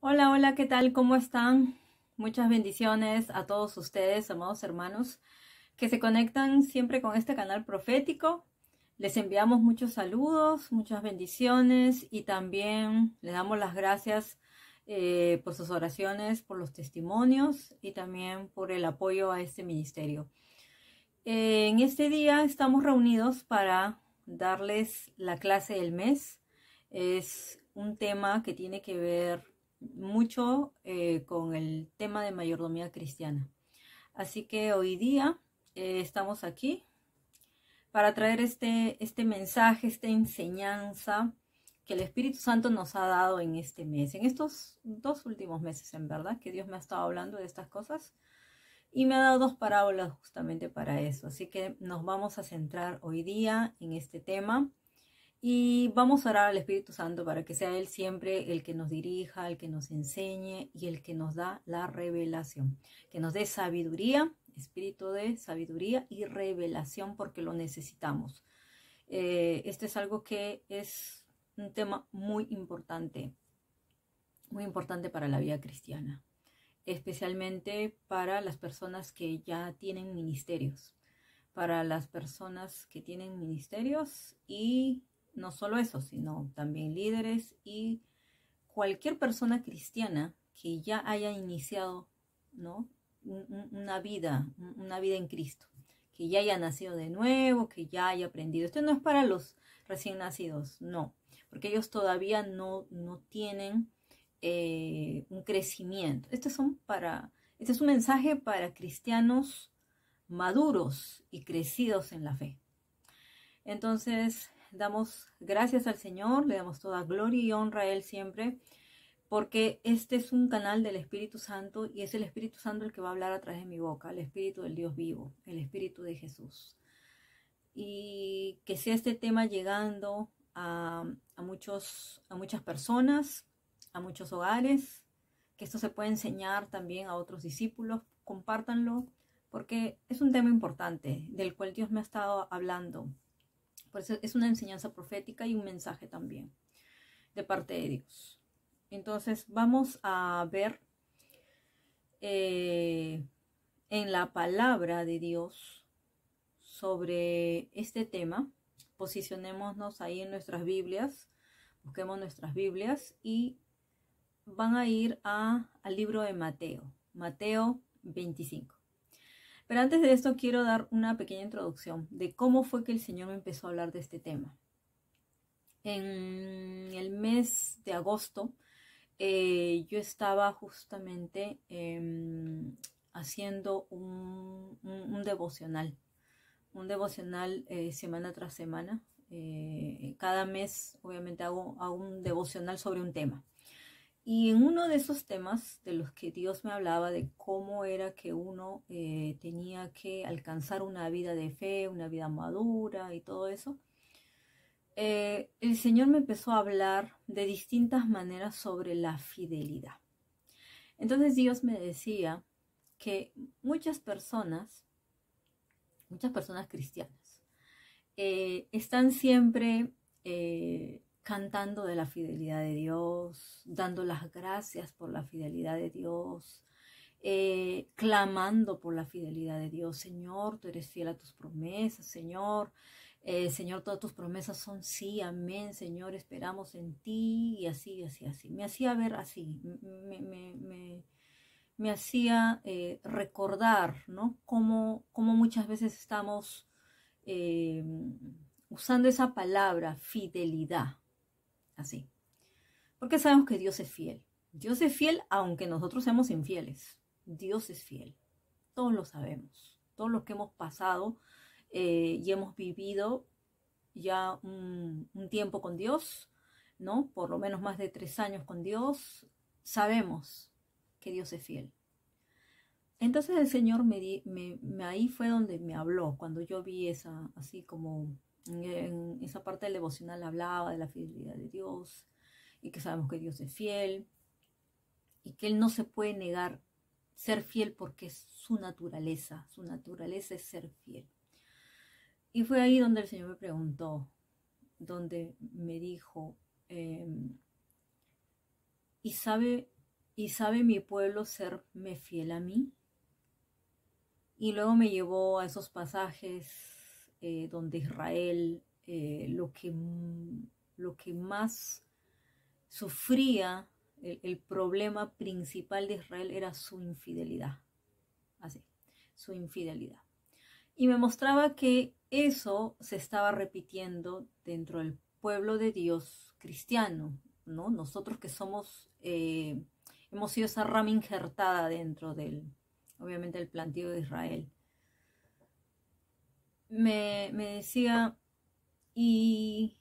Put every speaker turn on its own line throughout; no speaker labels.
Hola, hola, ¿qué tal? ¿Cómo están? Muchas bendiciones a todos ustedes, amados hermanos, que se conectan siempre con este canal profético. Les enviamos muchos saludos, muchas bendiciones y también les damos las gracias por sus oraciones, por los testimonios y también por el apoyo a este ministerio. En este día estamos reunidos para darles la clase del mes. Es un tema que tiene que ver mucho con el tema de mayordomía cristiana. Así que hoy día estamos aquí para traer este mensaje, esta enseñanza que el Espíritu Santo nos ha dado en este mes, en estos 2 últimos meses, en verdad, que Dios me ha estado hablando de estas cosas. Y me ha dado 2 parábolas justamente para eso. Así que nos vamos a centrar hoy día en este tema y vamos a orar al Espíritu Santo para que sea Él siempre el que nos dirija, el que nos enseñe y el que nos da la revelación. Que nos dé sabiduría, espíritu de sabiduría y revelación porque lo necesitamos. Este es algo que es un tema muy importante para la vida cristiana, especialmente para las personas que ya tienen ministerios, para las personas que tienen ministerios y no solo eso, sino también líderes y cualquier persona cristiana que ya haya iniciado, ¿no? una vida en Cristo, que ya haya nacido de nuevo, que ya haya aprendido. Esto no es para los recién nacidos, no, porque ellos todavía no tienen un crecimiento. Este es un mensaje para cristianos maduros y crecidos en la fe. Entonces, damos gracias al Señor, le damos toda gloria y honra a Él siempre, porque este es un canal del Espíritu Santo y es el Espíritu Santo el que va a hablar a través de mi boca, el Espíritu del Dios vivo, el Espíritu de Jesús. Y que sea este tema llegando a muchas personas, a muchos hogares, que esto se puede enseñar también a otros discípulos, compártanlo, porque es un tema importante del cual Dios me ha estado hablando. Por eso es una enseñanza profética y un mensaje también de parte de Dios. Entonces vamos a ver en la palabra de Dios sobre este tema. Posicionémonos ahí en nuestras Biblias, busquemos nuestras Biblias y van a ir al libro de Mateo 25. Pero antes de esto quiero dar una pequeña introducción de cómo fue que el Señor me empezó a hablar de este tema. En el mes de agosto yo estaba justamente haciendo un devocional, semana tras semana. Cada mes obviamente hago un devocional sobre un tema. Y en uno de esos temas de los que Dios me hablaba de cómo era que uno tenía que alcanzar una vida de fe, una vida madura y todo eso, el Señor me empezó a hablar de distintas maneras sobre la fidelidad. Entonces Dios me decía que muchas personas cristianas, están siempre cantando de la fidelidad de Dios, dando las gracias por la fidelidad de Dios, clamando por la fidelidad de Dios. Señor, tú eres fiel a tus promesas, Señor. Señor, todas tus promesas son sí, amén, Señor, esperamos en ti, y así. Me hacía ver así, me hacía recordar, ¿no? Cómo muchas veces estamos usando esa palabra fidelidad, así. Porque sabemos que Dios es fiel. Dios es fiel aunque nosotros seamos infieles. Dios es fiel. Todos lo sabemos. Todos los que hemos pasado y hemos vivido ya un tiempo con Dios, ¿no? Por lo menos más de 3 años con Dios, sabemos que Dios es fiel. Entonces el Señor ahí fue donde me habló, cuando yo vi así como en esa parte del devocional hablaba de la fidelidad de Dios y que sabemos que Dios es fiel y que Él no se puede negar ser fiel porque es su naturaleza es ser fiel. Y fue ahí donde el Señor me preguntó, donde me dijo, ¿y sabe ¿Y sabe mi pueblo serme fiel a mí? Y luego me llevó a esos pasajes donde Israel lo que más sufría, el problema principal de Israel era su infidelidad. Así, su infidelidad. Y me mostraba que eso se estaba repitiendo dentro del pueblo de Dios cristiano, ¿no? Nosotros que hemos sido esa rama injertada dentro obviamente, el plantío de Israel. Me decía, y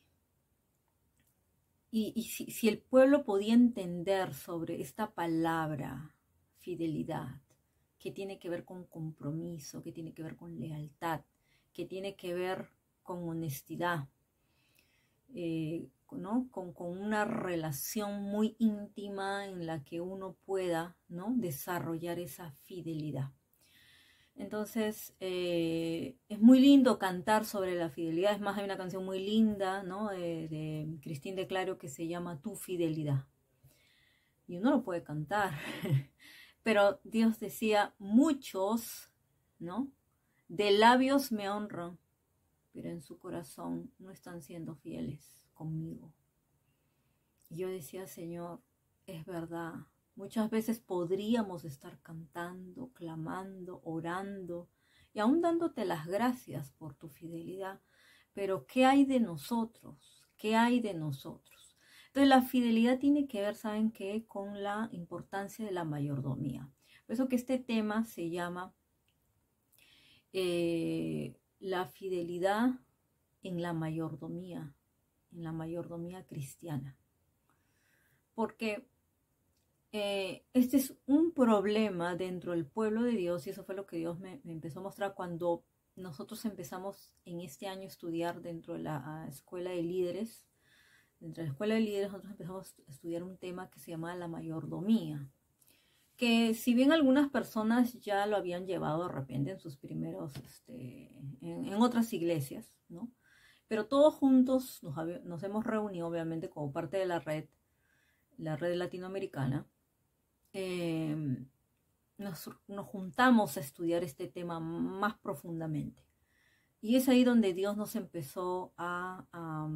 si el pueblo podía entender sobre esta palabra, fidelidad, que tiene que ver con compromiso, que tiene que ver con lealtad, que tiene que ver con honestidad, ¿no? con una relación muy íntima en la que uno pueda, ¿no?, desarrollar esa fidelidad. Entonces, es muy lindo cantar sobre la fidelidad. Es más, hay una canción muy linda, ¿no?, de Cristín de Claro, que se llama Tu Fidelidad. Y uno lo puede cantar. Pero Dios decía, muchos, ¿no?, de labios me honran, pero en su corazón no están siendo fieles conmigo. Y yo decía, Señor, es verdad. Muchas veces podríamos estar cantando, clamando, orando y aún dándote las gracias por tu fidelidad. Pero ¿qué hay de nosotros? ¿Qué hay de nosotros? Entonces la fidelidad tiene que ver, ¿saben qué?, con la importancia de la mayordomía. Por eso que este tema se llama la fidelidad en la mayordomía cristiana. Porque este es un problema dentro del pueblo de Dios, y eso fue lo que Dios me empezó a mostrar cuando nosotros empezamos en este año a estudiar dentro de la escuela de líderes. Dentro de la escuela de líderes nosotros empezamos a estudiar un tema que se llama la mayordomía, que si bien algunas personas ya lo habían llevado de repente en sus primeros, en otras iglesias, ¿no?, pero todos juntos nos hemos reunido, obviamente, como parte de la red latinoamericana. Nos juntamos a estudiar este tema más profundamente. Y es ahí donde Dios nos empezó a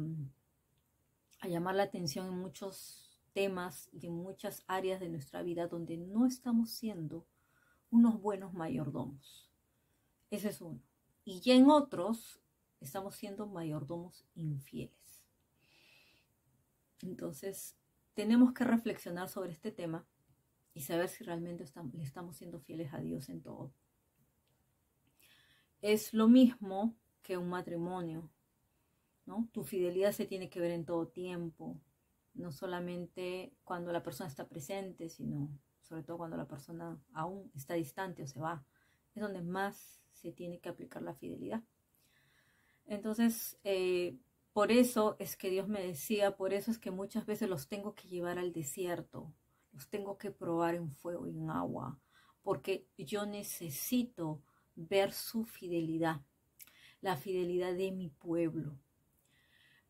llamar la atención en muchos temas y en muchas áreas de nuestra vida donde no estamos siendo unos buenos mayordomos. Ese es uno. Y ya en otros estamos siendo mayordomos infieles. Entonces, tenemos que reflexionar sobre este tema y saber si realmente le estamos siendo fieles a Dios en todo. Es lo mismo que un matrimonio, ¿no? Tu fidelidad se tiene que ver en todo tiempo, no solamente cuando la persona está presente, sino sobre todo cuando la persona aún está distante o se va. Es donde más se tiene que aplicar la fidelidad. Entonces, por eso es que Dios me decía, por eso es que muchas veces los tengo que llevar al desierto, los tengo que probar en fuego y en agua, porque yo necesito ver su fidelidad, la fidelidad de mi pueblo.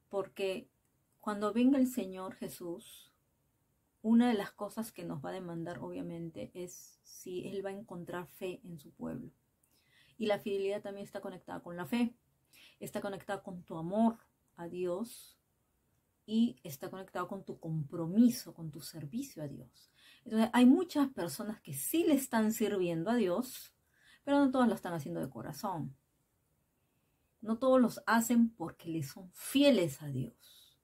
Porque cuando venga el Señor Jesús, una de las cosas que nos va a demandar, obviamente, es si Él va a encontrar fe en su pueblo. Y la fidelidad también está conectada con la fe, está conectada con tu amor a Dios y está conectado con tu compromiso, con tu servicio a Dios. Entonces, hay muchas personas que sí le están sirviendo a Dios, pero no todas lo están haciendo de corazón. No todos los hacen porque le son fieles a Dios,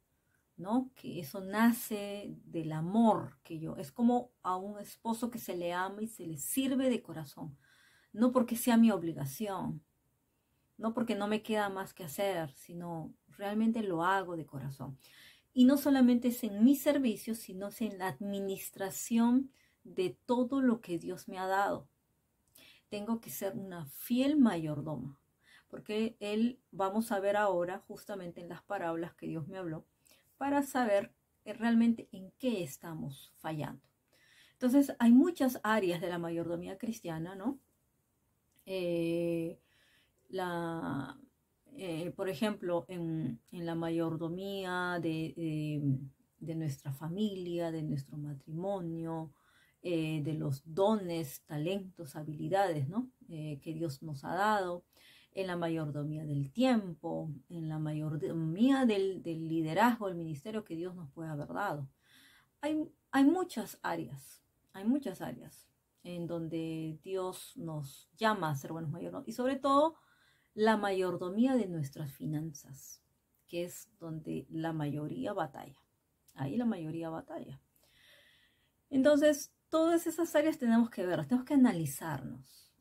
¿no? Que eso nace del amor es como a un esposo que se le ama y se le sirve de corazón, no porque sea mi obligación, no porque no me queda más que hacer, sino realmente lo hago de corazón. Y no solamente es en mi servicio, sino es en la administración de todo lo que Dios me ha dado. Tengo que ser una fiel mayordoma, porque vamos a ver ahora justamente en las parábolas que Dios me habló, para saber realmente en qué estamos fallando. Entonces, hay muchas áreas de la mayordomía cristiana, ¿no? Por ejemplo, en la mayordomía de nuestra familia, de nuestro matrimonio, de los dones, talentos, habilidades, ¿no? Que Dios nos ha dado, en la mayordomía del tiempo, en la mayordomía del liderazgo, el ministerio que Dios nos puede haber dado. Hay muchas áreas en donde Dios nos llama a ser buenos mayordomos, y sobre todo la mayordomía de nuestras finanzas, que es donde la mayoría batalla. Ahí la mayoría batalla. Entonces, todas esas áreas tenemos que ver, tenemos que analizarnos.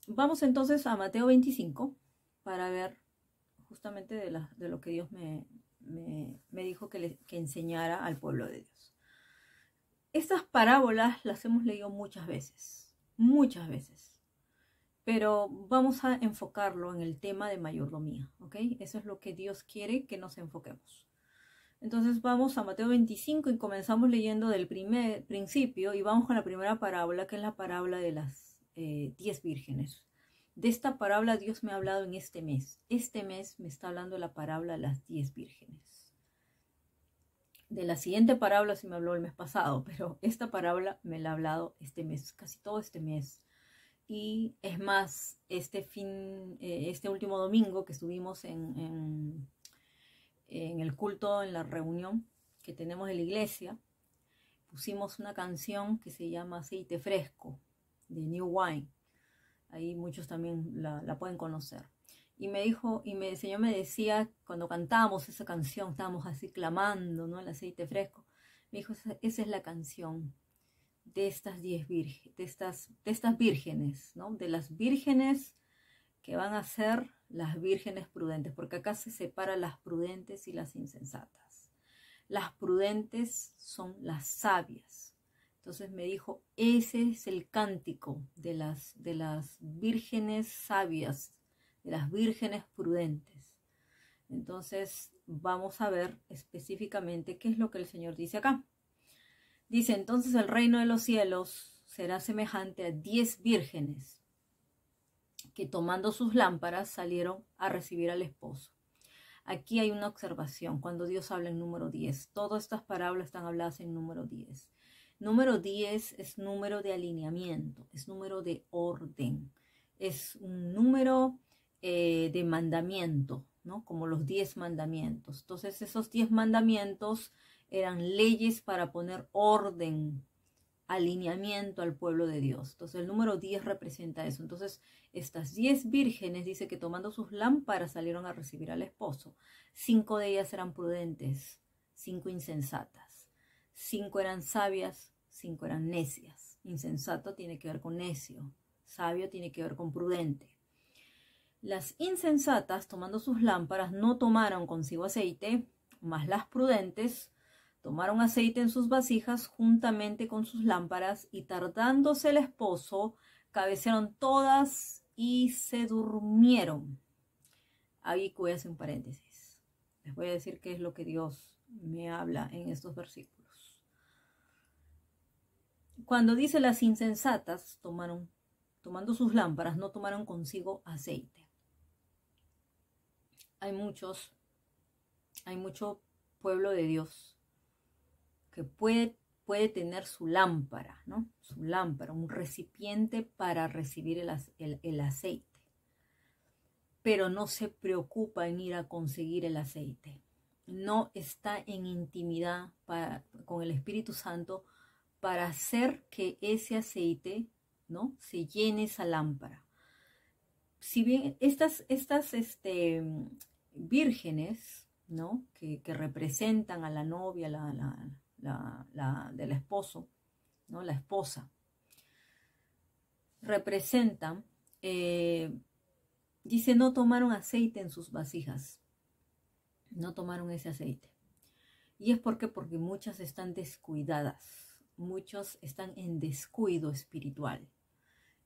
Vamos entonces a Mateo 25 para ver justamente de lo que Dios me dijo que enseñara al pueblo de Dios. Estas parábolas las hemos leído muchas veces, pero vamos a enfocarlo en el tema de mayordomía, ¿ok? Eso es lo que Dios quiere que nos enfoquemos. Entonces vamos a Mateo 25 y comenzamos leyendo del primer principio y vamos con la primera parábola, que es la parábola de las 10 vírgenes. De esta parábola Dios me ha hablado en este mes. Este mes me está hablando de la parábola de las 10 vírgenes. De la siguiente parábola sí me habló el mes pasado, pero esta parábola me la ha hablado este mes, casi todo este mes. Y es más, este último domingo que estuvimos en el culto, en la reunión que tenemos en la iglesia, pusimos una canción que se llama Aceite Fresco, de New Wine. Ahí muchos también la pueden conocer. Y el Señor me decía, cuando cantábamos esa canción, estábamos así clamando, ¿no? El aceite fresco. Me dijo, esa es la canción de estas 10 vírgenes, de estas vírgenes, ¿no? De las vírgenes que van a ser las vírgenes prudentes, porque acá se separan las prudentes y las insensatas. Las prudentes son las sabias. Entonces me dijo, ese es el cántico de las vírgenes sabias, de las vírgenes prudentes. Entonces vamos a ver específicamente qué es lo que el Señor dice acá. Dice, entonces el reino de los cielos será semejante a 10 vírgenes que tomando sus lámparas salieron a recibir al esposo. Aquí hay una observación cuando Dios habla en número 10. Todas estas parábolas están habladas en número 10. Número 10 es número de alineamiento, es número de orden, es un número de mandamiento, ¿no? Como los 10 mandamientos. Entonces esos 10 mandamientos eran leyes para poner orden, alineamiento al pueblo de Dios. Entonces el número 10 representa eso. Entonces estas 10 vírgenes dice que tomando sus lámparas salieron a recibir al esposo. 5 de ellas eran prudentes, 5 insensatas. 5 eran sabias, 5 eran necias. Insensato tiene que ver con necio, sabio tiene que ver con prudente. Las insensatas, tomando sus lámparas, no tomaron consigo aceite, mas las prudentes tomaron aceite en sus vasijas juntamente con sus lámparas, y tardándose el esposo, cabecearon todas y se durmieron. Ahí voy a hacer un paréntesis. Les voy a decir qué es lo que Dios me habla en estos versículos. Cuando dice las insensatas, tomando sus lámparas, no tomaron consigo aceite. Hay mucho pueblo de Dios que puede tener su lámpara, ¿no? Su lámpara, un recipiente para recibir el aceite. Pero no se preocupa en ir a conseguir el aceite. No está en intimidad con el Espíritu Santo para hacer que ese aceite, ¿no? Se llene esa lámpara. Si bien estas vírgenes, ¿no? que representan a la novia, del esposo, ¿no? La esposa, representan, dice, no tomaron aceite en sus vasijas, no tomaron ese aceite. Y es porque muchas están descuidadas, muchos están en descuido espiritual.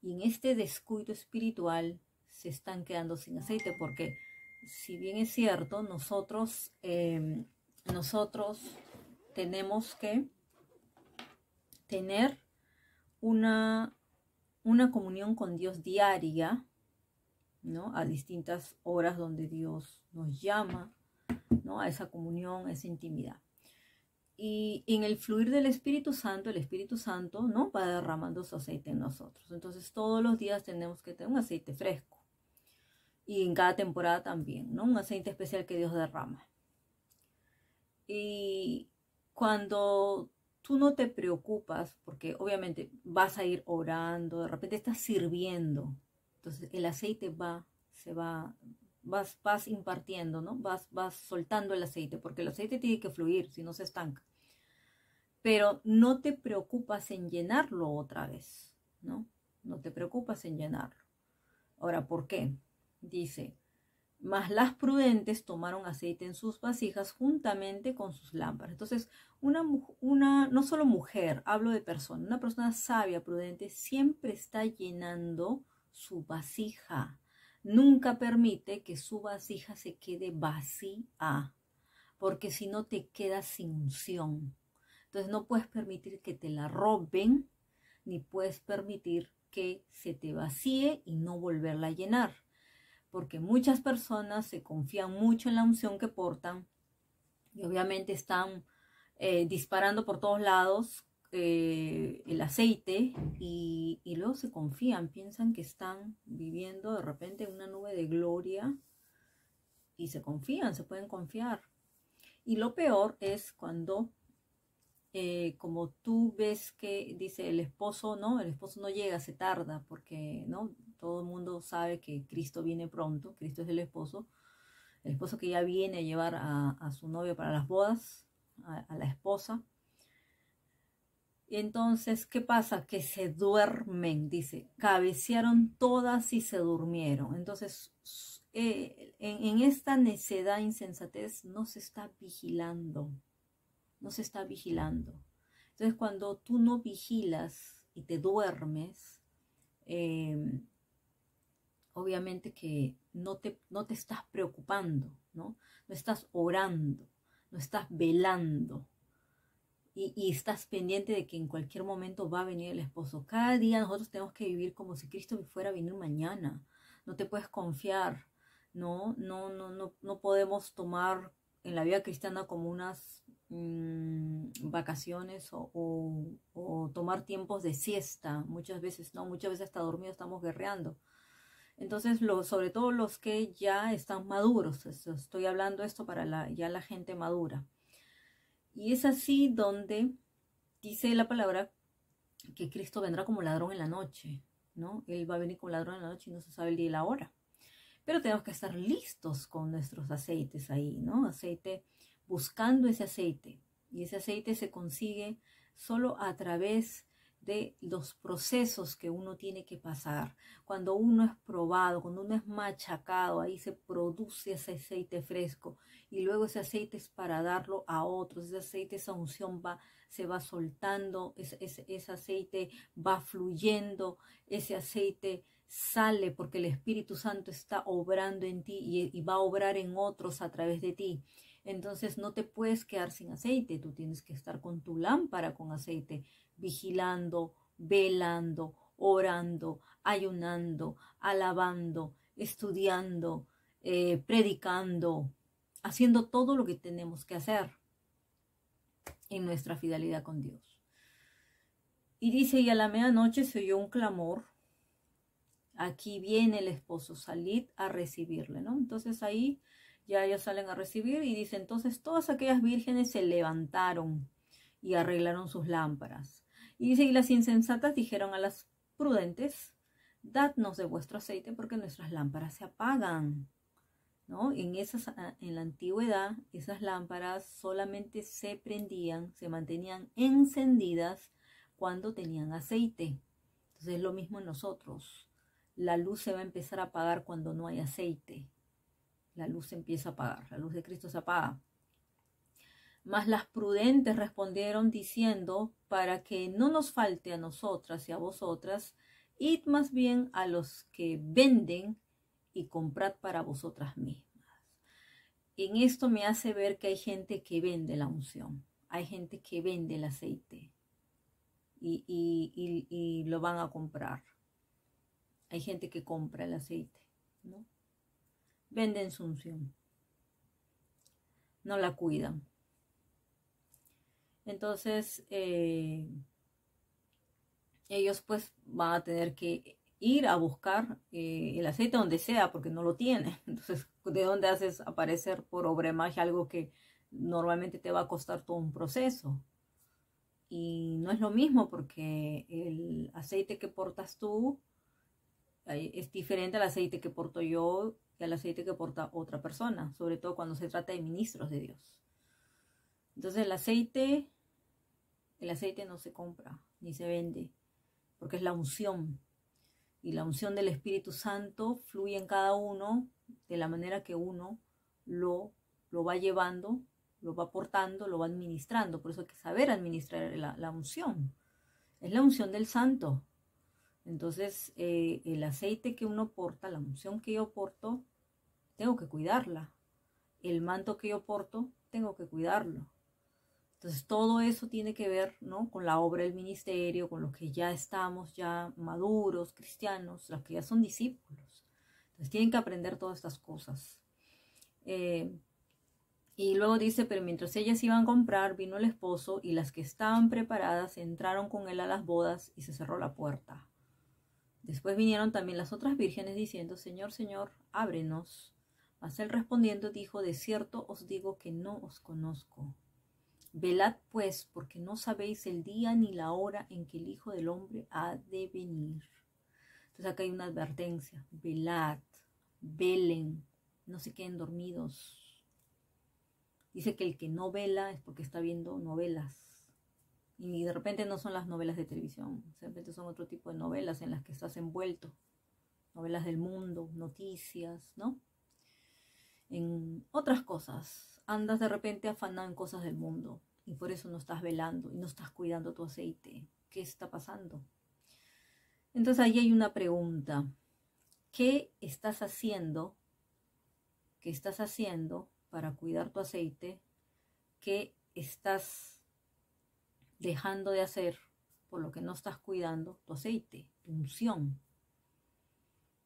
Y en este descuido espiritual se están quedando sin aceite, porque si bien es cierto, nosotros tenemos que tener una comunión con Dios diaria, ¿no? A distintas horas donde Dios nos llama, ¿no? A esa comunión, a esa intimidad. Y en el fluir del Espíritu Santo, el Espíritu Santo, ¿no?, va derramando su aceite en nosotros. Entonces todos los días tenemos que tener un aceite fresco. Y en cada temporada también, ¿no? Un aceite especial que Dios derrama. Y cuando tú no te preocupas, porque obviamente vas a ir orando, de repente estás sirviendo, entonces el aceite vas impartiendo, ¿no? Vas soltando el aceite, porque el aceite tiene que fluir, si no se estanca. Pero no te preocupas en llenarlo otra vez, ¿no? No te preocupas en llenarlo. Ahora, ¿por qué? Dice, mas las prudentes tomaron aceite en sus vasijas juntamente con sus lámparas. Entonces, no solo mujer, hablo de persona, una persona sabia, prudente, siempre está llenando su vasija. Nunca permite que su vasija se quede vacía, porque si no te quedas sin unción. Entonces no puedes permitir que te la roben, ni puedes permitir que se te vacíe y no volverla a llenar. Porque muchas personas se confían mucho en la unción que portan y obviamente están disparando por todos lados el aceite y luego se confían, piensan que están viviendo de repente en una nube de gloria y se confían, se pueden confiar. Y lo peor es cuando como tú ves que dice el esposo no llega, se tarda, porque no todo el mundo sabe que Cristo viene pronto, Cristo es el esposo que ya viene a llevar a su novio para las bodas, a la esposa. Y entonces, ¿qué pasa? Que se duermen, dice, cabecearon todas y se durmieron. Entonces, en esta necedad, insensatez, no se está vigilando. No se está vigilando. Entonces, cuando tú no vigilas y te duermes, obviamente que no te estás preocupando, ¿no? No estás orando, no estás velando y estás pendiente de que en cualquier momento va a venir el esposo. Cada día nosotros tenemos que vivir como si Cristo fuera a venir mañana. No te puedes confiar, no podemos tomar en la vida cristiana como unas vacaciones o tomar tiempos de siesta. Muchas veces hasta dormidos estamos guerreando. Entonces, sobre todo los que ya están maduros, estoy hablando esto para ya la gente madura. Y es así donde dice la palabra que Cristo vendrá como ladrón en la noche, ¿no? Él va a venir como ladrón en la noche y no se sabe el día y la hora. Pero tenemos que estar listos con nuestros aceites ahí, ¿no? Buscando ese aceite. Y ese aceite se consigue solo a través de los procesos que uno tiene que pasar. Cuando uno es probado, cuando uno es machacado, ahí se produce ese aceite fresco. Y luego ese aceite es para darlo a otros. Ese aceite, esa unción se va soltando, ese aceite va fluyendo, ese aceite sale porque el Espíritu Santo está obrando en ti y va a obrar en otros a través de ti. Entonces no te puedes quedar sin aceite, tú tienes que estar con tu lámpara con aceite, vigilando, velando, orando, ayunando, alabando, estudiando, predicando, haciendo todo lo que tenemos que hacer en nuestra fidelidad con Dios. Y dice, y a la medianoche se oyó un clamor, aquí viene el esposo, salid a recibirle, ¿no? Entonces ahí ya ellos salen a recibir y dice, entonces todas aquellas vírgenes se levantaron y arreglaron sus lámparas. Y dice, y las insensatas dijeron a las prudentes, dadnos de vuestro aceite porque nuestras lámparas se apagan, ¿no? En la antigüedad, esas lámparas solamente se prendían, se mantenían encendidas cuando tenían aceite. Entonces es lo mismo en nosotros. La luz se va a empezar a apagar cuando no hay aceite. La luz se empieza a apagar, la luz de Cristo se apaga. Mas las prudentes respondieron diciendo, para que no nos falte a nosotras y a vosotras, id más bien a los que venden y comprad para vosotras mismas. En esto me hace ver que hay gente que vende la unción, hay gente que vende el aceite y lo van a comprar. Hay gente que compra el aceite, ¿no? Venden su unción, no la cuidan. Entonces, ellos pues van a tener que ir a buscar el aceite donde sea porque no lo tienen. Entonces, ¿de dónde haces aparecer por obra de magia algo que normalmente te va a costar todo un proceso? Y no es lo mismo porque el aceite que portas tú es diferente al aceite que porto yo y al aceite que porta otra persona, sobre todo cuando se trata de ministros de Dios. Entonces el aceite no se compra ni se vende, porque es la unción. Y la unción del Espíritu Santo fluye en cada uno de la manera que uno lo va llevando, lo va aportando, lo va administrando. Por eso hay que saber administrar la unción. Es la unción del Santo. Entonces, el aceite que uno porta, la unción que yo porto, tengo que cuidarla. El manto que yo porto, tengo que cuidarlo. Entonces, todo eso tiene que ver, ¿no?, con la obra del ministerio, con los que ya estamos ya maduros, cristianos, los que ya son discípulos. Entonces, tienen que aprender todas estas cosas. Y luego dice, pero mientras ellas iban a comprar, vino el esposo y las que estaban preparadas entraron con él a las bodas y se cerró la puerta. Después vinieron también las otras vírgenes diciendo, Señor, Señor, ábrenos. Mas él respondiendo dijo, de cierto os digo que no os conozco. Velad pues, porque no sabéis el día ni la hora en que el Hijo del Hombre ha de venir. Entonces acá hay una advertencia. Velad, velen, no se queden dormidos. Dice que el que no vela es porque está viendo novelas. Y de repente no son las novelas de televisión. De repente son otro tipo de novelas en las que estás envuelto. Novelas del mundo, noticias, ¿no? En otras cosas. Andas de repente afanado en cosas del mundo y por eso no estás velando y no estás cuidando tu aceite. ¿Qué está pasando? Entonces ahí hay una pregunta. ¿Qué estás haciendo? ¿Qué estás haciendo para cuidar tu aceite? ¿Qué estás dejando de hacer por lo que no estás cuidando tu aceite, tu unción?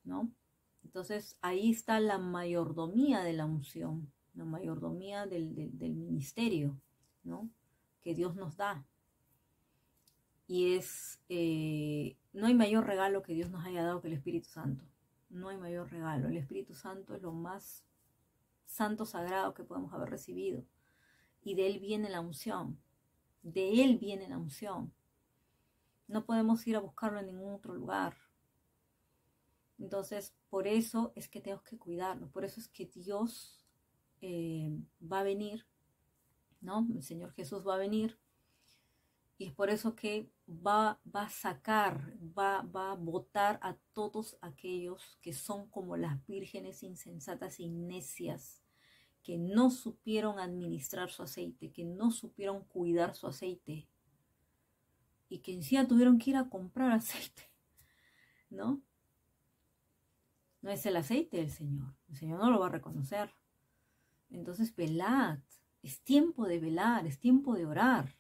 ¿No? Entonces ahí está la mayordomía de la unción, la mayordomía del ministerio, ¿no?, que Dios nos da. Y no hay mayor regalo que Dios nos haya dado que el Espíritu Santo. No hay mayor regalo. El Espíritu Santo es lo más santo, sagrado que podemos haber recibido. Y de Él viene la unción. De Él viene la unción. No podemos ir a buscarlo en ningún otro lugar. Entonces, por eso es que tenemos que cuidarlo. Por eso es que Dios va a venir, ¿no? El Señor Jesús va a venir. Y es por eso que va a sacar, va a botar a todos aquellos que son como las vírgenes insensatas y necias, que no supieron administrar su aceite, que no supieron cuidar su aceite. Y que encima tuvieron que ir a comprar aceite, ¿no? No es el aceite del Señor. El Señor no lo va a reconocer. Entonces, velad. Es tiempo de velar, es tiempo de orar.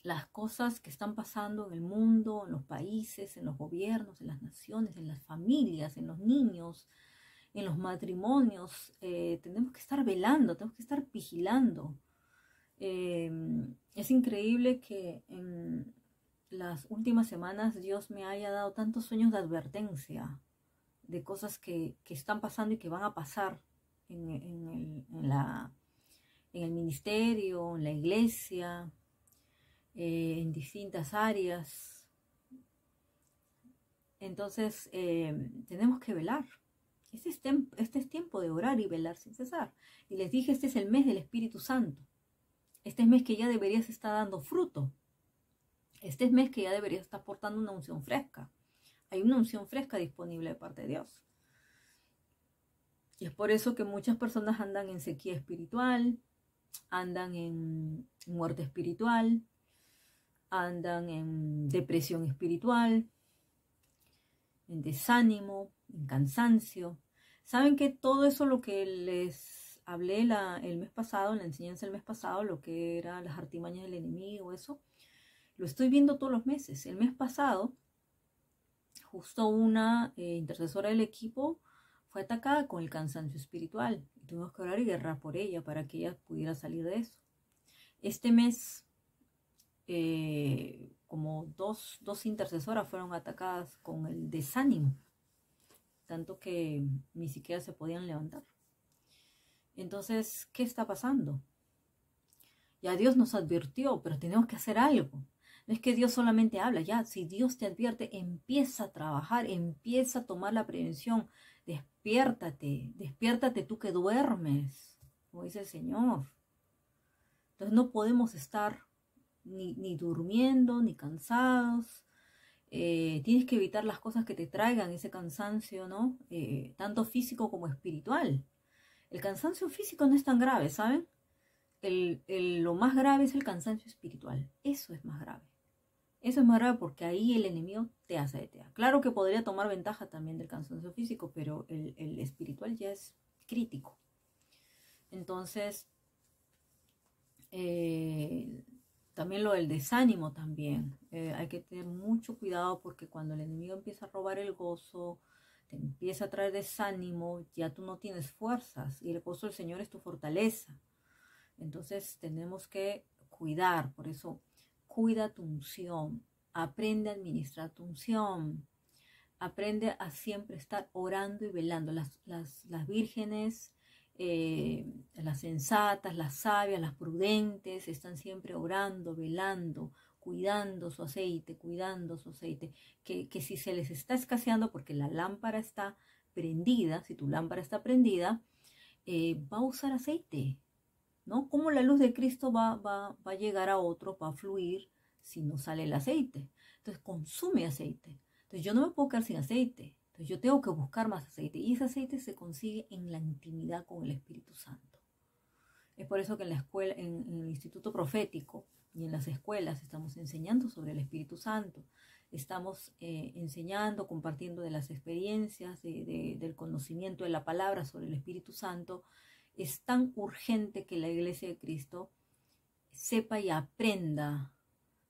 Las cosas que están pasando en el mundo, en los países, en los gobiernos, en las naciones, en las familias, en los niños, en los matrimonios, tenemos que estar velando, tenemos que estar vigilando. Es increíble que en las últimas semanas Dios me haya dado tantos sueños de advertencia de cosas que están pasando y que van a pasar en el ministerio, en la iglesia, en distintas áreas. Entonces tenemos que velar. Este es tiempo de orar y velar sin cesar. Y les dije, este es el mes del Espíritu Santo. Este es mes que ya deberías estar dando fruto. Este es mes que ya deberías estar portando una unción fresca. Hay una unción fresca disponible de parte de Dios. Y es por eso que muchas personas andan en sequía espiritual, andan en muerte espiritual, andan en depresión espiritual, en desánimo, en cansancio. Saben que todo eso, lo que les hablé el mes pasado, en la enseñanza del mes pasado, lo que era las artimañas del enemigo, eso, lo estoy viendo todos los meses. El mes pasado, justo una intercesora del equipo fue atacada con el cansancio espiritual. Y tuvimos que orar y guerrar por ella para que ella pudiera salir de eso. Este mes, como dos intercesoras fueron atacadas con el desánimo, tanto que ni siquiera se podían levantar. Entonces, ¿qué está pasando? Ya Dios nos advirtió, pero tenemos que hacer algo. No es que Dios solamente habla, ya, si Dios te advierte, empieza a trabajar, empieza a tomar la prevención. Despiértate tú que duermes, como dice el Señor. Entonces no podemos estar ni durmiendo, ni cansados. Tienes que evitar las cosas que te traigan ese cansancio, ¿no? Tanto físico como espiritual. El cansancio físico no es tan grave, ¿saben? Lo más grave es el cansancio espiritual. Eso es más grave. Eso es más grave porque ahí el enemigo te asetea. Claro que podría tomar ventaja también del cansancio físico, pero el espiritual ya es crítico. Entonces, también lo del desánimo también. Hay que tener mucho cuidado porque cuando el enemigo empieza a robar el gozo, te empieza a traer desánimo, ya tú no tienes fuerzas y el gozo del Señor es tu fortaleza. Entonces tenemos que cuidar, por eso cuida tu unción, aprende a administrar tu unción, aprende a siempre estar orando y velando. Las vírgenes, las sensatas, las sabias, las prudentes, están siempre orando, velando, cuidando su aceite, que si se les está escaseando porque la lámpara está prendida, si tu lámpara está prendida, va a usar aceite, ¿no? ¿Cómo la luz de Cristo va a llegar a otro, va a fluir si no sale el aceite? Entonces consume aceite. Entonces yo no me puedo quedar sin aceite. Entonces yo tengo que buscar más aceite. Y ese aceite se consigue en la intimidad con el Espíritu Santo. Es por eso que en la escuela, en el Instituto Profético y en las escuelas estamos enseñando sobre el Espíritu Santo. Estamos enseñando, compartiendo de las experiencias, del conocimiento de la palabra sobre el Espíritu Santo. Es tan urgente que la Iglesia de Cristo sepa y aprenda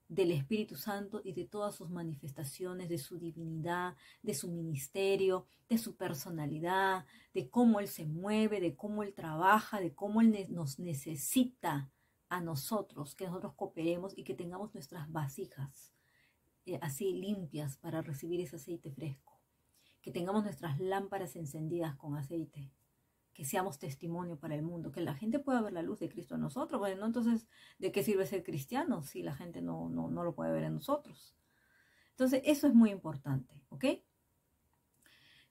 del Espíritu Santo y de todas sus manifestaciones, de su divinidad, de su ministerio, de su personalidad, de cómo Él se mueve, de cómo Él trabaja, de cómo Él nos necesita a nosotros, que nosotros cooperemos y que tengamos nuestras vasijas así limpias para recibir ese aceite fresco, que tengamos nuestras lámparas encendidas con aceite, que seamos testimonio para el mundo, que la gente pueda ver la luz de Cristo en nosotros. Bueno, entonces, ¿de qué sirve ser cristiano si la gente no lo puede ver en nosotros? Entonces, eso es muy importante, ¿ok?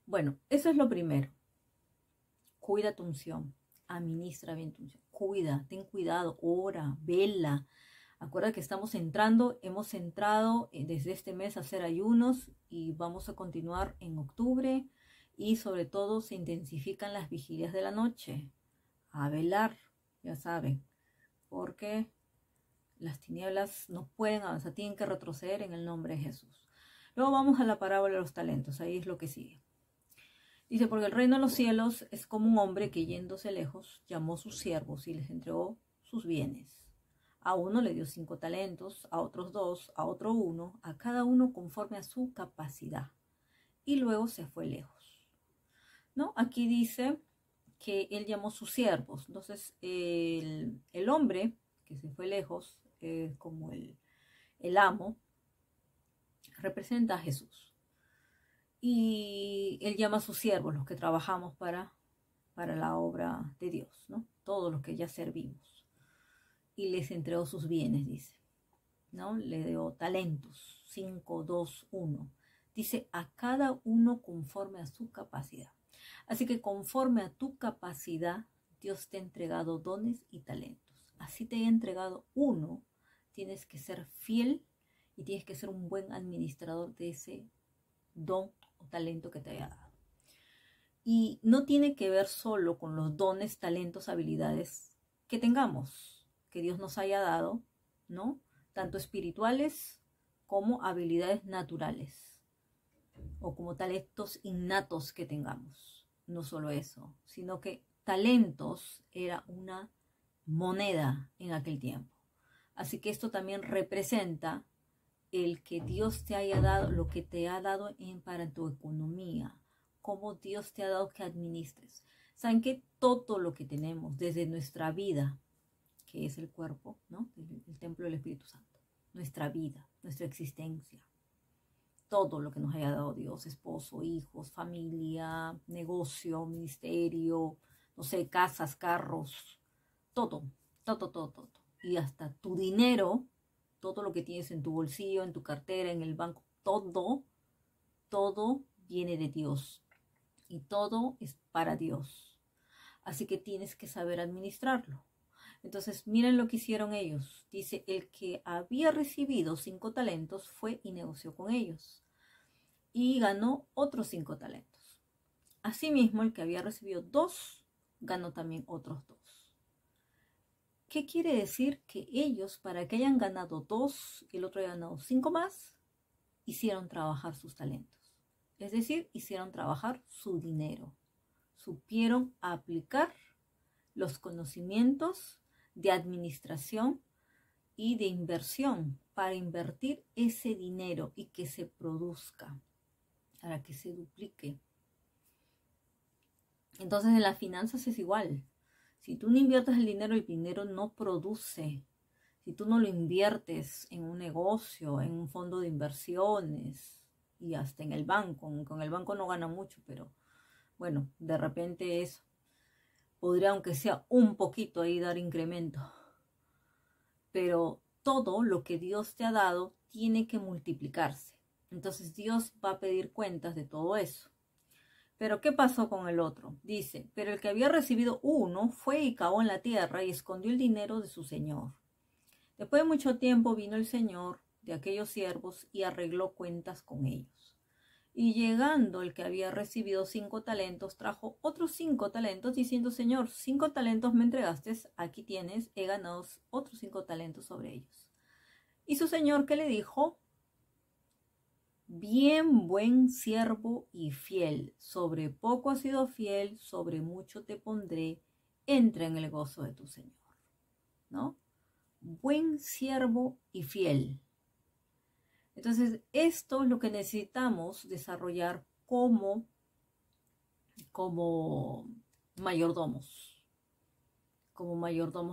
Bueno, eso es lo primero. Cuida tu unción, administra bien tu unción, cuida, ten cuidado, ora, vela. Acuerda que hemos entrado desde este mes a hacer ayunos y vamos a continuar en octubre. Y sobre todo se intensifican las vigilias de la noche, a velar, ya saben, porque las tinieblas no pueden avanzar, tienen que retroceder en el nombre de Jesús. Luego vamos a la parábola de los talentos, ahí es lo que sigue. Dice, porque el reino de los cielos es como un hombre que yéndose lejos llamó a sus siervos y les entregó sus bienes. A uno le dio 5 talentos, a otros 2, a otro 1, a cada uno conforme a su capacidad. Y luego se fue lejos. ¿No? Aquí dice que él llamó sus siervos. Entonces, el hombre que se fue lejos, como el amo, representa a Jesús. Y él llama a sus siervos, los que trabajamos para la obra de Dios, ¿no? Todos los que ya servimos. Y les entregó sus bienes, dice, ¿no? Le dio talentos, 5, 2, 1. Dice, a cada uno conforme a su capacidad. Así que conforme a tu capacidad, Dios te ha entregado dones y talentos. Así te ha entregado uno, tienes que ser fiel y tienes que ser un buen administrador de ese don o talento que te haya dado. Y no tiene que ver solo con los dones, talentos, habilidades que tengamos, que Dios nos haya dado, ¿no? Tanto espirituales como habilidades naturales o como talentos innatos que tengamos. No solo eso, sino que talentos era una moneda en aquel tiempo. Así que esto también representa el que Dios te haya dado lo que te ha dado para tu economía, cómo Dios te ha dado que administres. Saben que todo lo que tenemos, desde nuestra vida, que es el cuerpo, ¿no? El templo del Espíritu Santo, nuestra vida, nuestra existencia, todo lo que nos haya dado Dios, esposo, hijos, familia, negocio, ministerio, no sé, casas, carros, todo, todo, todo, todo. Y hasta tu dinero, todo lo que tienes en tu bolsillo, en tu cartera, en el banco, todo, todo viene de Dios. Y todo es para Dios. Así que tienes que saber administrarlo. Entonces, miren lo que hicieron ellos. Dice, el que había recibido 5 talentos fue y negoció con ellos. Y ganó otros 5 talentos. Asimismo, el que había recibido 2, ganó también otros 2. ¿Qué quiere decir? Que ellos, para que hayan ganado 2 y el otro haya ganado 5 más, hicieron trabajar sus talentos. Es decir, hicieron trabajar su dinero. Supieron aplicar los conocimientos de administración y de inversión para invertir ese dinero y que se produzca, para que se duplique. Entonces en las finanzas es igual. Si tú no inviertes el dinero no produce. Si tú no lo inviertes en un negocio, en un fondo de inversiones y hasta en el banco, con el banco no gana mucho, pero bueno, de repente eso podría, aunque sea un poquito ahí, dar incremento. Pero todo lo que Dios te ha dado tiene que multiplicarse. Entonces Dios va a pedir cuentas de todo eso. Pero ¿qué pasó con el otro? Dice, pero el que había recibido 1 fue y cavó en la tierra y escondió el dinero de su señor. Después de mucho tiempo vino el señor de aquellos siervos y arregló cuentas con ellos. Y llegando el que había recibido 5 talentos, trajo otros 5 talentos, diciendo, Señor, 5 talentos me entregaste, aquí tienes, he ganado otros 5 talentos sobre ellos. Y su señor, ¿qué le dijo? Bien, buen siervo y fiel, sobre poco has sido fiel, sobre mucho te pondré, entra en el gozo de tu Señor, ¿no? Buen siervo y fiel. Entonces, esto es lo que necesitamos desarrollar como mayordomos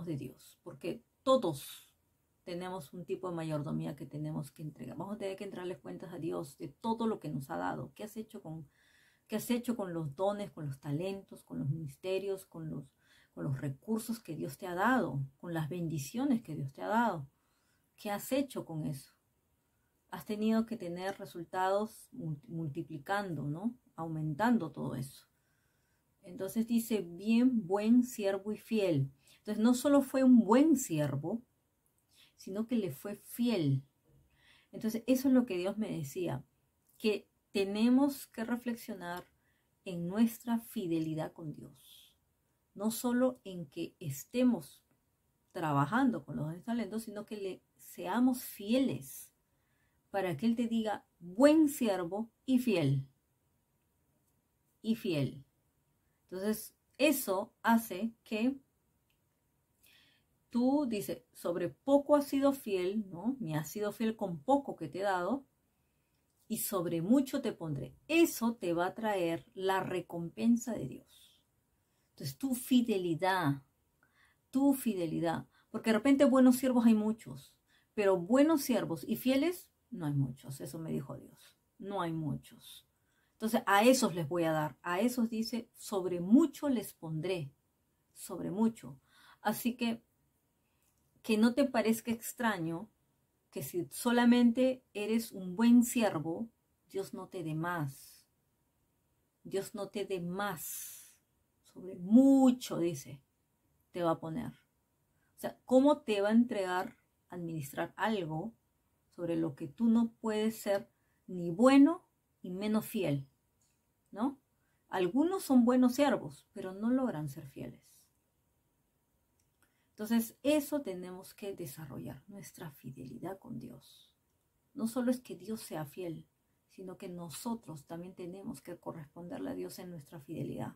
de Dios, porque todos tenemos un tipo de mayordomía que tenemos que entregar. Vamos a tener que entregarles cuentas a Dios de todo lo que nos ha dado. ¿Qué has hecho con los dones, con los talentos, con los ministerios, con los recursos que Dios te ha dado, con las bendiciones que Dios te ha dado? ¿Qué has hecho con eso? Has tenido que tener resultados multiplicando, ¿no? Aumentando todo eso. Entonces dice, bien, buen siervo y fiel. Entonces no solo fue un buen siervo, sino que le fue fiel. Entonces eso es lo que Dios me decía, que tenemos que reflexionar en nuestra fidelidad con Dios. No solo en que estemos trabajando con los talentos, sino que le seamos fieles para que Él te diga, buen siervo y fiel. Y fiel. Entonces eso hace que tú dices, sobre poco has sido fiel, ¿no? Me has sido fiel con poco que te he dado y sobre mucho te pondré. Eso te va a traer la recompensa de Dios. Entonces tu fidelidad, porque de repente buenos siervos hay muchos, pero buenos siervos y fieles no hay muchos. Eso me dijo Dios, no hay muchos. Entonces a esos les voy a dar, a esos dice, sobre mucho les pondré, sobre mucho. Así que no te parezca extraño que si solamente eres un buen siervo, Dios no te dé más. Dios no te dé más. Sobre mucho, dice, te va a poner. O sea, ¿cómo te va a entregar, administrar algo sobre lo que tú no puedes ser ni bueno ni menos fiel? ¿No? Algunos son buenos siervos, pero no logran ser fieles. Entonces, eso tenemos que desarrollar, nuestra fidelidad con Dios. No solo es que Dios sea fiel, sino que nosotros también tenemos que corresponderle a Dios en nuestra fidelidad.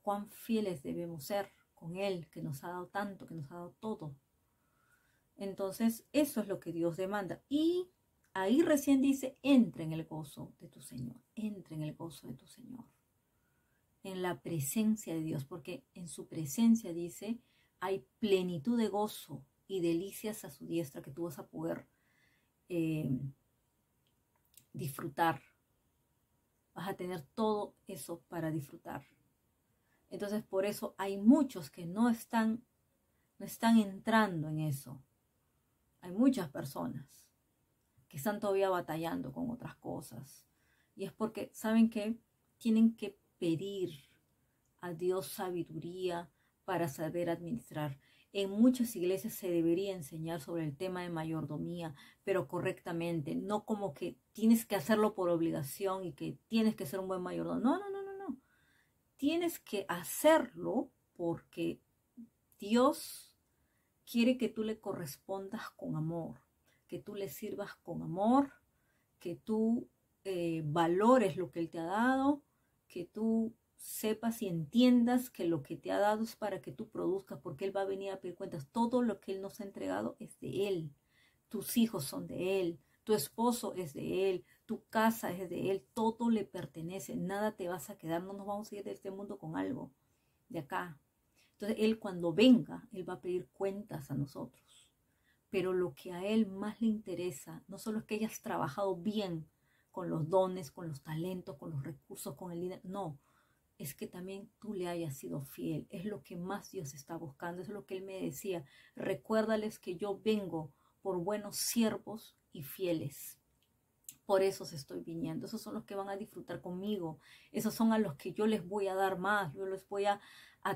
Cuán fieles debemos ser con Él, que nos ha dado tanto, que nos ha dado todo. Entonces, eso es lo que Dios demanda. Y ahí recién dice, entra en el gozo de tu Señor, entra en el gozo de tu Señor, en la presencia de Dios, porque en su presencia dice, hay plenitud de gozo y delicias a su diestra que tú vas a poder disfrutar. Vas a tener todo eso para disfrutar. Entonces, por eso hay muchos que no están entrando en eso. Hay muchas personas que están todavía batallando con otras cosas. Y es porque, ¿saben qué? Tienen que pedir a Dios sabiduría para saber administrar. En muchas iglesias se debería enseñar sobre el tema de mayordomía, pero correctamente, no como que tienes que hacerlo por obligación y que tienes que ser un buen mayordomo. No. Tienes que hacerlo porque Dios quiere que tú le correspondas con amor, que tú le sirvas con amor, que tú valores lo que Él te ha dado, que tú sepas y entiendas que lo que te ha dado es para que tú produzcas, porque Él va a venir a pedir cuentas. Todo lo que Él nos ha entregado es de Él. Tus hijos son de Él, tu esposo es de Él, tu casa es de Él, todo le pertenece, nada te vas a quedar, no nos vamos a ir de este mundo con algo de acá. Entonces Él cuando venga, Él va a pedir cuentas a nosotros. Pero lo que a Él más le interesa, no solo es que hayas trabajado bien con los dones, con los talentos, con los recursos, con el dinero, no, es que también tú le hayas sido fiel. Es lo que más Dios está buscando, es lo que Él me decía. Recuérdales que yo vengo por buenos siervos y fieles. Por esos estoy viniendo. Esos son los que van a disfrutar conmigo. Esos son a los que yo les voy a dar más. Yo les voy a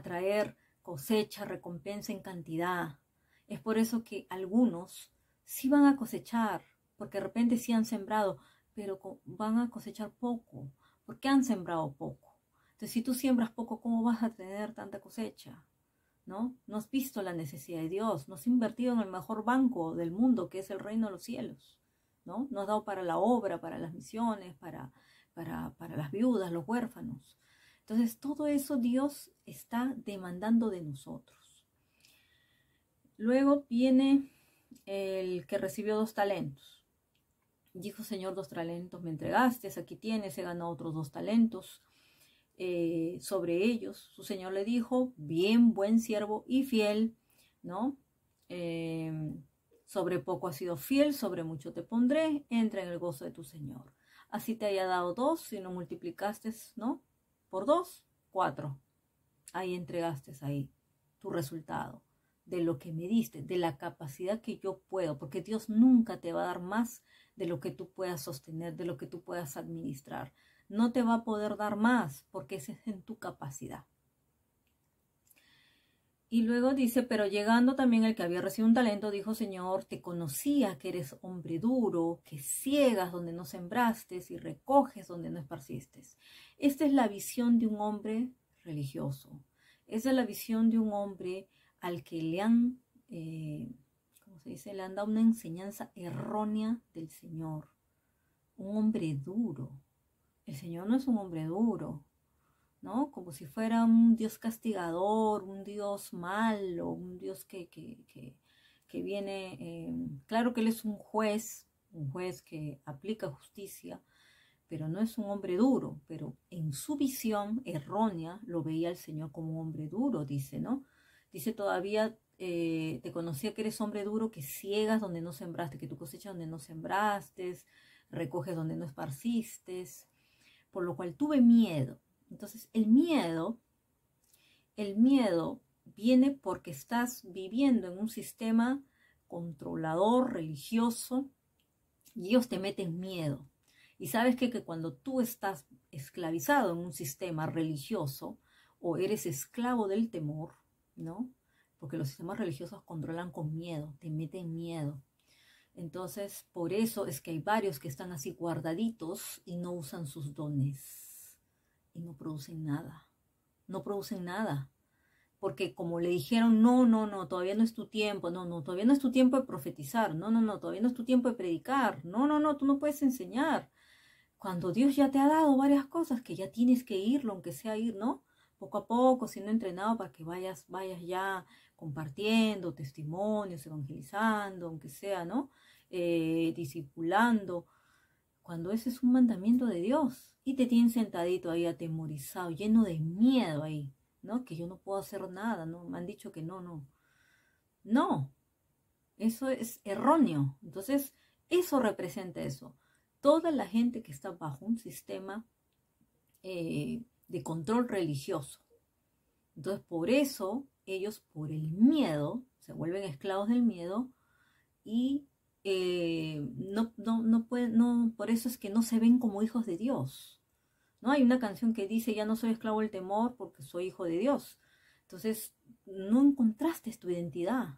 traer cosecha, recompensa en cantidad. Es por eso que algunos sí van a cosechar, porque de repente sí han sembrado, pero van a cosechar poco, porque han sembrado poco. Entonces, si tú siembras poco, ¿cómo vas a tener tanta cosecha? ¿No? No has visto la necesidad de Dios, no has invertido en el mejor banco del mundo, que es el reino de los cielos, ¿no? No has dado para la obra, para las misiones, para las viudas, los huérfanos. Entonces, todo eso Dios está demandando de nosotros. Luego viene el que recibió 2 talentos. Dijo, Señor, 2 talentos me entregaste, aquí tienes, he ganado otros 2 talentos. Sobre ellos, su Señor le dijo, bien, buen siervo y fiel, ¿no? Sobre poco has sido fiel, sobre mucho te pondré, entra en el gozo de tu Señor. Así te haya dado 2, si no multiplicaste, ¿no? Por 2, 4. Ahí entregaste ahí tu resultado de lo que me diste, de la capacidad que yo puedo, porque Dios nunca te va a dar más de lo que tú puedas sostener, de lo que tú puedas administrar. No te va a poder dar más porque ese es en tu capacidad. Y luego dice, pero llegando también el que había recibido un talento, dijo, Señor, te conocía que eres hombre duro, que ciegas donde no sembraste y recoges donde no esparciste. Esta es la visión de un hombre religioso. Esa es la visión de un hombre al que le han, ¿cómo se dice? Le han dado una enseñanza errónea del Señor. Un hombre duro. El Señor no es un hombre duro, ¿no? Como si fuera un Dios castigador, un Dios malo, un Dios que viene, claro que Él es un juez que aplica justicia, pero no es un hombre duro, pero en su visión errónea lo veía el Señor como un hombre duro, dice, ¿no? Dice todavía, te conocía que eres hombre duro, que ciegas donde no sembraste, que tú cosechas donde no sembraste, recoges donde no esparciste, por lo cual tuve miedo. Entonces el miedo viene porque estás viviendo en un sistema controlador, religioso, y ellos te meten miedo. Y sabes que cuando tú estás esclavizado en un sistema religioso o eres esclavo del temor, ¿no? Porque los sistemas religiosos controlan con miedo, te meten miedo. Entonces, por eso es que hay varios que están así guardaditos y no usan sus dones y no producen nada. No producen nada. Porque como le dijeron, no, todavía no es tu tiempo, no, todavía no es tu tiempo de profetizar, no, todavía no es tu tiempo de predicar, no, tú no puedes enseñar. Cuando Dios ya te ha dado varias cosas que ya tienes que irlo, aunque sea ir, ¿no? Poco a poco, siendo entrenado para que vayas ya compartiendo testimonios, evangelizando, aunque sea, ¿no? discipulando, cuando ese es un mandamiento de Dios y te tienen sentadito ahí atemorizado, lleno de miedo ahí, ¿no? Que yo no puedo hacer nada, ¿no? Me han dicho que no. No, eso es erróneo. Entonces, eso representa eso. Toda la gente que está bajo un sistema de control religioso. Entonces, por eso, ellos por el miedo, se vuelven esclavos del miedo y no pueden, no, por eso es que no se ven como hijos de Dios. ¿No? Hay una canción que dice, ya no soy esclavo del temor porque soy hijo de Dios. Entonces, no encontraste tu identidad.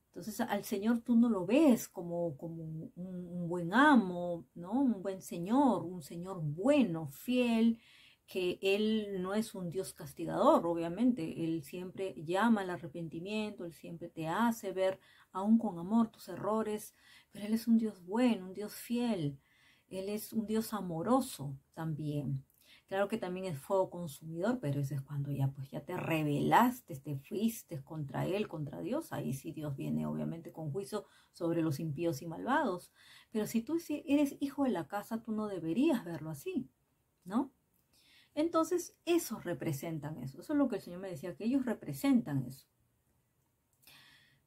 Entonces, al Señor tú no lo ves como un buen amo, ¿no? Un buen Señor, un Señor bueno, fiel, que Él no es un Dios castigador, obviamente. Él siempre llama al arrepentimiento, Él siempre te hace ver, aún con amor, tus errores, pero Él es un Dios bueno, un Dios fiel. Él es un Dios amoroso también. Claro que también es fuego consumidor, pero eso es cuando ya, pues, ya te rebelaste, te fuiste contra Él, contra Dios. Ahí sí Dios viene obviamente con juicio sobre los impíos y malvados. Pero si tú eres hijo de la casa, tú no deberías verlo así, ¿no? Entonces, esos representan eso. Eso es lo que el Señor me decía, que ellos representan eso.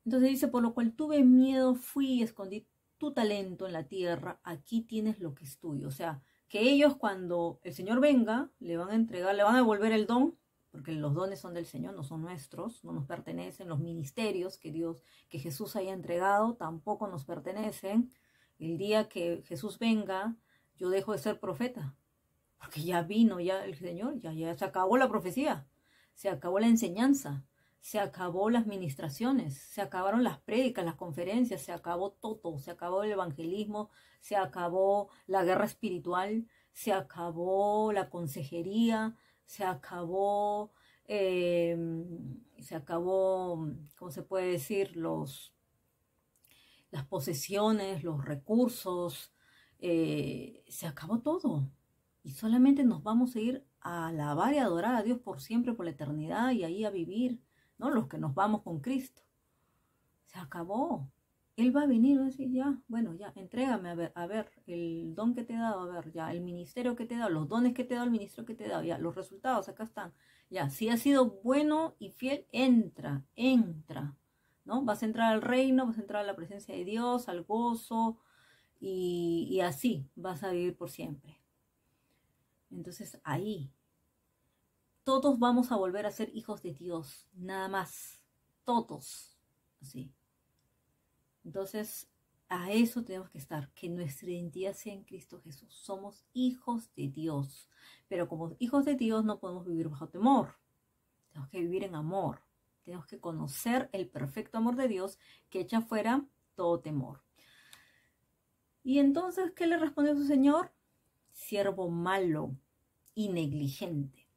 Entonces dice, por lo cual tuve miedo, fui y escondí tu talento en la tierra, aquí tienes lo que es tuyo. O sea, que ellos cuando el Señor venga, le van a entregar, le van a devolver el don, porque los dones son del Señor, no son nuestros, no nos pertenecen. Los ministerios que Jesús haya entregado, tampoco nos pertenecen. El día que Jesús venga, yo dejo de ser profeta, porque ya vino ya el Señor, ya se acabó la profecía, se acabó la enseñanza, se acabó las ministraciones, se acabaron las prédicas, las conferencias, se acabó todo, se acabó el evangelismo, se acabó la guerra espiritual, se acabó la consejería, se acabó, ¿cómo se puede decir? Las posesiones, los recursos, se acabó todo. Y solamente nos vamos a ir a alabar y adorar a Dios por siempre, por la eternidad, y ahí a vivir, ¿no? Los que nos vamos con Cristo. Se acabó. Él va a venir y va a decir, ya, bueno, ya, entrégame a ver, el don que te he dado, a ver, ya, el ministerio que te he dado, los dones que te he dado, el ministerio que te he dado, ya, los resultados, acá están. Ya, si has sido bueno y fiel, entra, ¿no? Vas a entrar al reino, vas a entrar a la presencia de Dios, al gozo, y así vas a vivir por siempre. Entonces ahí todos vamos a volver a ser hijos de Dios, nada más, todos, así. Entonces a eso tenemos que estar, que nuestra identidad sea en Cristo Jesús. Somos hijos de Dios, pero como hijos de Dios no podemos vivir bajo temor, tenemos que vivir en amor, tenemos que conocer el perfecto amor de Dios que echa fuera todo temor. Y entonces, ¿qué le respondió su Señor? Siervo malo y negligente.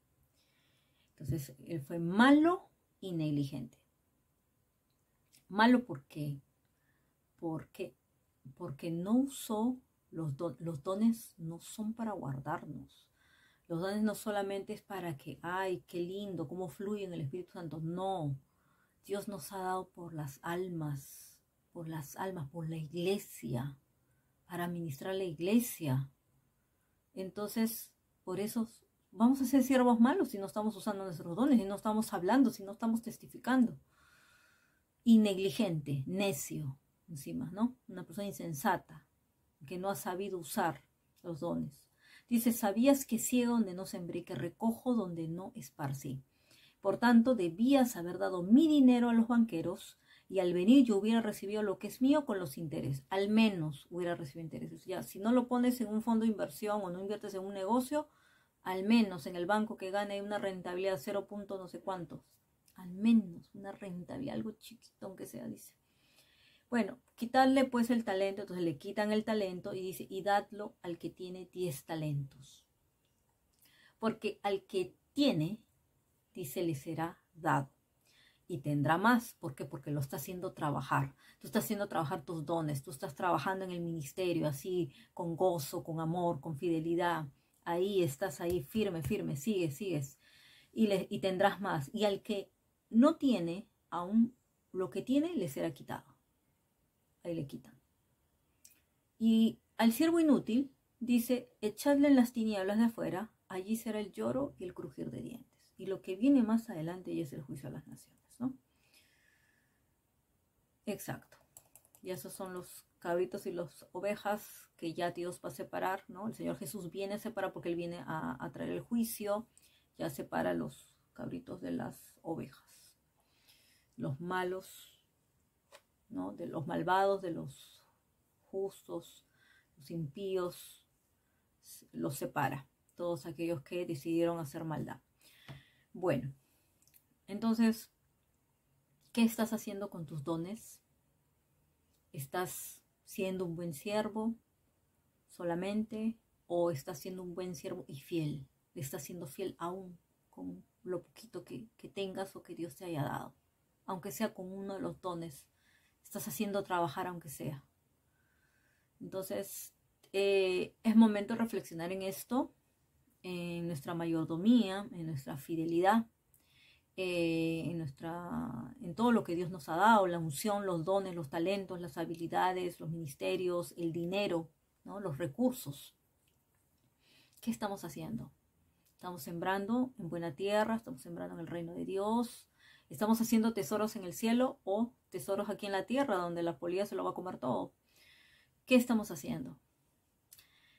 Entonces, él fue malo y negligente. Malo, ¿por qué? Porque no usó los dones, no son para guardarnos. Los dones no solamente es para que, ay, qué lindo, cómo fluye en el Espíritu Santo. No, Dios nos ha dado por las almas, por la iglesia, para ministrar la iglesia. Entonces, por eso vamos a ser siervos malos si no estamos usando nuestros dones, si no estamos hablando, si no estamos testificando. Y negligente, necio, encima, ¿no? Una persona insensata, que no ha sabido usar los dones. Dice, ¿sabías que ciego donde no sembré, que recojo donde no esparcí? Por tanto, debías haber dado mi dinero a los banqueros, y al venir yo hubiera recibido lo que es mío con los intereses. Al menos hubiera recibido intereses. Ya, si no lo pones en un fondo de inversión o no inviertes en un negocio, al menos en el banco que gane una rentabilidad 0. no sé cuántos. Al menos una rentabilidad, algo chiquito aunque sea, dice. Bueno, quitarle pues el talento, entonces le quitan el talento y dice, y dadlo al que tiene 10 talentos. Porque al que tiene, dice, le será dado. Y tendrá más. ¿Por qué? Porque lo está haciendo trabajar. Tú estás haciendo trabajar tus dones. Tú estás trabajando en el ministerio así, con gozo, con amor, con fidelidad. Ahí estás ahí firme, sigues. Y tendrás más. Y al que no tiene, aún lo que tiene le será quitado. Ahí le quitan. Y al siervo inútil dice, echadle en las tinieblas de afuera, allí será el lloro y el crujir de dientes. Y lo que viene más adelante ya es el juicio a las naciones, ¿no? Exacto. Y esos son los cabritos y las ovejas que ya Dios va a separar, ¿no? El Señor Jesús viene a separar porque Él viene a traer el juicio, ya separa los cabritos de las ovejas. Los malos, ¿no? De los malvados, de los justos, los impíos, los separa. Todos aquellos que decidieron hacer maldad. Bueno, entonces, ¿qué estás haciendo con tus dones? ¿Estás siendo un buen siervo solamente? ¿O estás siendo un buen siervo y fiel? ¿Estás siendo fiel aún con lo poquito que tengas o que Dios te haya dado? Aunque sea con uno de los dones, estás haciendo trabajar aunque sea. Entonces, es momento de reflexionar en esto, en nuestra mayordomía, en nuestra fidelidad, en todo lo que Dios nos ha dado, la unción, los dones, los talentos, las habilidades, los ministerios, el dinero, ¿no? Los recursos. ¿Qué estamos haciendo? Estamos sembrando en buena tierra, estamos sembrando en el reino de Dios, estamos haciendo tesoros en el cielo o tesoros aquí en la tierra donde la polilla se lo va a comer todo. ¿Qué estamos haciendo?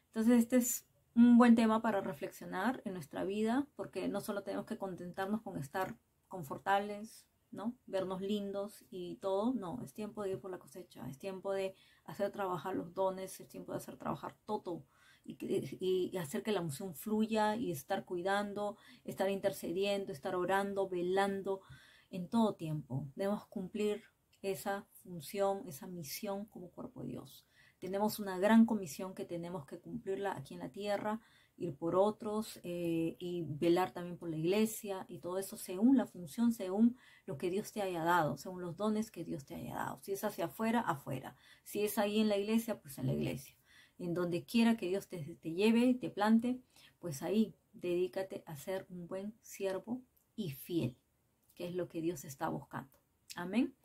Entonces este es un buen tema para reflexionar en nuestra vida, porque no solo tenemos que contentarnos con estar confortables, ¿no? Vernos lindos y todo, no, es tiempo de ir por la cosecha, es tiempo de hacer trabajar los dones, es tiempo de hacer trabajar todo y hacer que la unción fluya y estar cuidando, estar intercediendo, estar orando, velando en todo tiempo. Debemos cumplir esa función, esa misión como cuerpo de Dios. Tenemos una gran comisión que tenemos que cumplirla aquí en la tierra, ir por otros y velar también por la iglesia y todo eso según la función, según lo que Dios te haya dado, según los dones que Dios te haya dado. Si es hacia afuera, afuera. Si es ahí en la iglesia, pues en la iglesia. En donde quiera que Dios te lleve, te plante, pues ahí dedícate a ser un buen siervo y fiel, que es lo que Dios está buscando. Amén.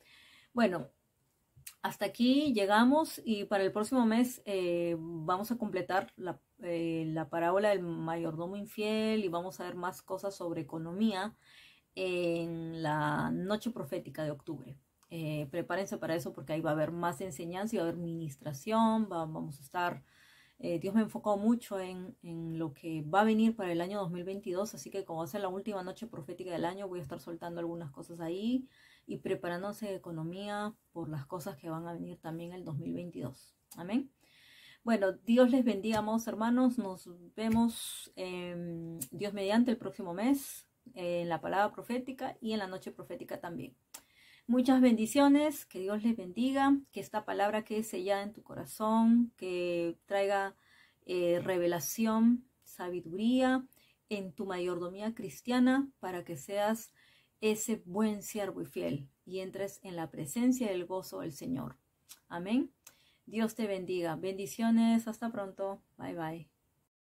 Bueno, hasta aquí llegamos y para el próximo mes vamos a completar la parábola del mayordomo infiel y vamos a ver más cosas sobre economía en la noche profética de octubre. Prepárense para eso porque ahí va a haber más enseñanza y va a haber ministración, vamos a estar... Dios me ha enfocado mucho en lo que va a venir para el año 2022, así que como va a ser la última noche profética del año, voy a estar soltando algunas cosas ahí y preparándose de economía por las cosas que van a venir también el 2022. Amén. Bueno, Dios les bendiga, amados hermanos. Nos vemos Dios mediante el próximo mes en la palabra profética y en la noche profética también. Muchas bendiciones, que Dios les bendiga, que esta palabra quede sellada en tu corazón, que traiga revelación, sabiduría en tu mayordomía cristiana para que seas ese buen siervo y fiel y entres en la presencia y el gozo del Señor. Amén. Dios te bendiga. Bendiciones. Hasta pronto. Bye bye.